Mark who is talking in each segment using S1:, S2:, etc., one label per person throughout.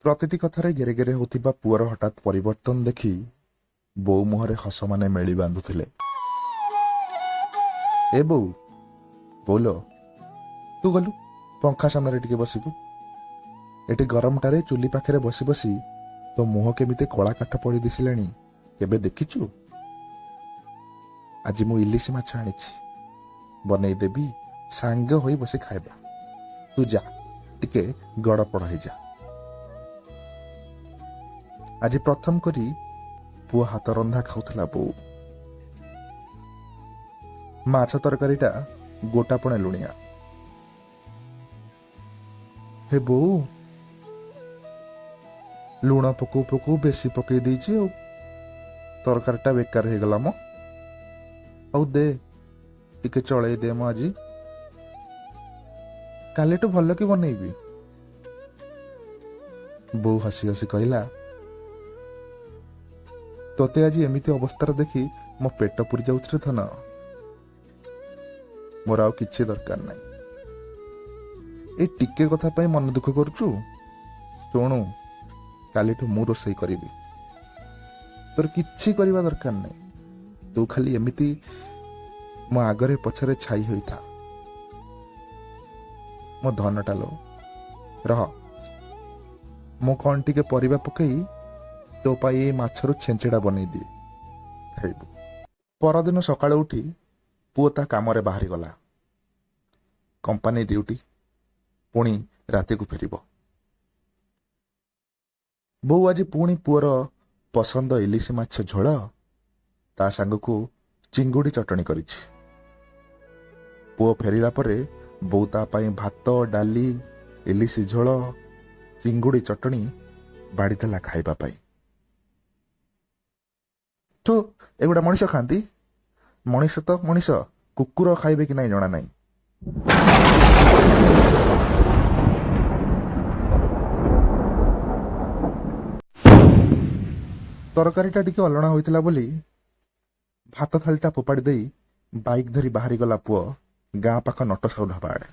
S1: ପ୍ରତିଟି କଥାରେ ଗେରେ ଗେରେ ହେଉଥିବା ପୁଅର ହଠାତ୍ ପରିବର୍ତ୍ତନ ଦେଖି ବୋଉ ମୁହଁରେ ହସମାନେ ମେଳି ବାନ୍ଧୁଥିଲେ। ଏ ବୋଉ, ବୋଉଲୋ, ତୁ ଗଲୁ ପଙ୍ଖା ସାମ୍ନାରେ ଟିକେ ବସିବୁ। ଏଠି ଗରମଟାରେ ଚୁଲି ପାଖରେ ବସି ବସି ତୋ ମୁହଁ କେମିତି କଳା କାଠ ପଡ଼ି ଦିଶିଲାଣି କେବେ ଦେଖିଛୁ? ଆଜି ମୁଁ ଇଲିଶି ମାଛ ଆଣିଛି, ବନେଇଦେବି, ସାଙ୍ଗ ହୋଇ ବସି ଖାଇବା। ତୁ ଯା, ଟିକେ ଗଡ଼ପଡ଼ ହେଇଯା। ଆଜି ପ୍ରଥମ କରି ପୁଅ ହାତ ରନ୍ଧା ଖାଉଥିଲା ବୋଉ। ମାଛ ତରକାରୀଟା ଗୋଟାପଣେ ଲୁଣିଆ। ହେ ବୋଉ, ଲୁଣ ପକଉ ପକଉ ବେଶୀ ପକେଇ ଦେଇଛି ଆଉ, ତରକାରୀଟା ବେକାର ହେଇଗଲା ମ। ଆଉ ଦେ, ଟିକେ ଚଳେଇ ଦେ ମ ଆଜି, କାଲିଠୁ ଭଲ କି ବନେଇବି। ବୋଉ ହସି ହସି କହିଲା, ତୋତେ ଆଜି ଏମିତି ଅବସ୍ଥାରେ ଦେଖି ମୋ ପେଟ ପୁରି ଯାଉଛି ରେ ଧନ। ମୋର ଆଉ କିଛି ଦରକାର ନାହିଁ। ଏଇ ଟିକେ କଥା ପାଇଁ ମନ ଦୁଃଖ କରୁଛୁ? ଶୁଣୁ, କାଲିଠୁ ମୁଁ ରୋଷେଇ କରିବି, ତୋର କିଛି କରିବା ଦରକାର ନାହିଁ। ତୁ ଖାଲି ଏମିତି ମୋ ଆଗରେ ପଛରେ ଛାଇ ହୋଇଥା। ମୋ ଧନଟା ଲୋ, ରହ, ମୁଁ କଣ ଟିକେ ପରିବା ପକେଇ ତୋ ପାଇଁ ଏଇ ମାଛରୁ ଛେଞ୍ଚେଡ଼ା ବନେଇଦିଏ, ଖାଇବୁ। ପରଦିନ ସକାଳୁ ଉଠି ପୁଅ ତା କାମରେ ବାହାରିଗଲା। କମ୍ପାନୀ ଡ୍ୟୁଟି, ପୁଣି ରାତିକୁ ଫେରିବ। ବୋଉ ଆଜି ପୁଣି ପୁଅର ପସନ୍ଦ ଇଲିଶି ମାଛ ଝୋଳ, ତା ସାଙ୍ଗକୁ ଚିଙ୍ଗୁଡ଼ି ଚଟଣି କରିଛି। ପୁଅ ଫେରିଲା ପରେ ବୋଉ ତା ପାଇଁ ଭାତ, ଡାଲି, ଇଲିଶି ଝୋଳ, ଚିଙ୍ଗୁଡ଼ି ଚଟଣି ବାଢ଼ିଦେଲା ଖାଇବା ପାଇଁ। ତୁ ଏଗୁଡ଼ା ମଣିଷ ଖାଆନ୍ତି? ମଣିଷ ତ ମଣିଷ, କୁକୁର ଖାଇବେ କି ନାହିଁ ଜଣା ନାହିଁ। ତରକାରୀଟା ଟିକେ ଅଲଣା ହୋଇଥିଲା ବୋଲି ଭାତ ଥାଳିଟା ଫୋପାଡ଼ି ଦେଇ ବାଇକ୍ ଧରି ବାହାରିଗଲା ପୁଅ ଗାଁ ପାଖ ନଟସାଉ ଢାବା ଆଡ଼େ।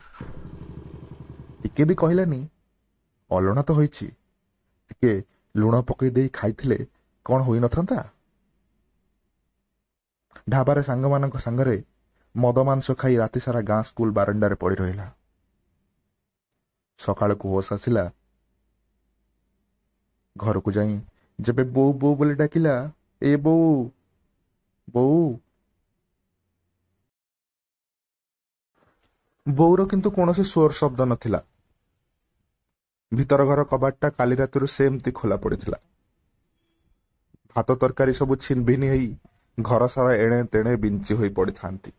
S1: ଟିକେ ବି କହିଲାନି ଅଲଣା ତ ହୋଇଛି, ଟିକେ ଲୁଣ ପକେଇ ଦେଇ ଖାଇଥିଲେ କ'ଣ ହୋଇନଥାନ୍ତା। ଢାବାରେ ସାଙ୍ଗମାନଙ୍କ ସାଙ୍ଗରେ ମଦ ମାଂସ ଖାଇ ରାତି ସାରା ଗାଁ ସ୍କୁଲ ବାରଣ୍ଡାରେ ପଡ଼ି ରହିଲା। ସକାଳକୁ ହୋସ୍ ଆସିଲା। ଘରକୁ ଯାଇ ଯେବେ ବୋଉ ବୋଉ ବୋଲି ଡାକିଲା, ଏ ବୋଉ, ବୋଉ, ବୋଉର କିନ୍ତୁ କୌଣସି ସ୍ୱର ଶବ୍ଦ ନଥିଲା। ଭିତର ଘର କବାଟଟା କାଲି ରାତିରୁ ସେମିତି ଖୋଲା ପଡ଼ିଥିଲା। ଭାତ ତରକାରୀ ସବୁ ଛିନଭିନି ହେଇ ଘର ସାରା ଏଣେ ତେଣେ ବିଞ୍ଚି ହୋଇ ପଡ଼ିଥାନ୍ତି।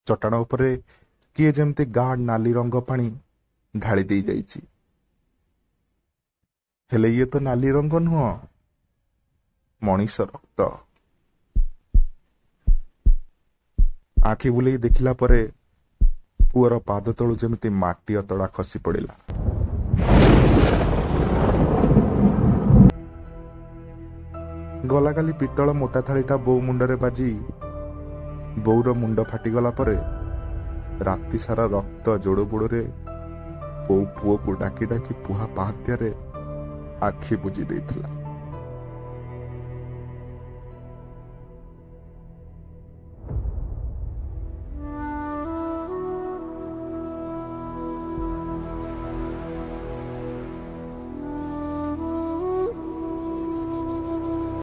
S1: ଚଟାଣ ଉପରେ କିଏ ଯେମିତି ଗାଢ଼ ନାଲି ରଙ୍ଗ ପାଣି ଢାଳି ଦେଇ ଯାଇଛି। ହେଲେ ଇଏ ତ ନାଲି ରଙ୍ଗ ନୁହଁ, ମଣିଷ ରକ୍ତ। ଆଖି ବୁଲେଇ ଦେଖିଲା ପରେ ପୁଅର ପାଦ ତଳୁ ଯେମିତି ମାଟି ଅତଡ଼ା ଖସି ପଡ଼ିଲା। ଗଲାକାଲି ପିତ୍ତଳ ମୋଟା ଥାଳିଟା ବୋଉ ମୁଣ୍ଡରେ ବାଜି ବୋଉର ମୁଣ୍ଡ ଫାଟିଗଲା ପରେ ରାତି ସାରା ରକ୍ତ ଯୋଡ଼ ବୋଡ଼ରେ ବୋଉ ପୁଅକୁ ଡାକି ଡାକି ପୁହା ପାହାନ୍ତିଆରେ ଆଖି ବୁଜି ଦେଇଥିଲା।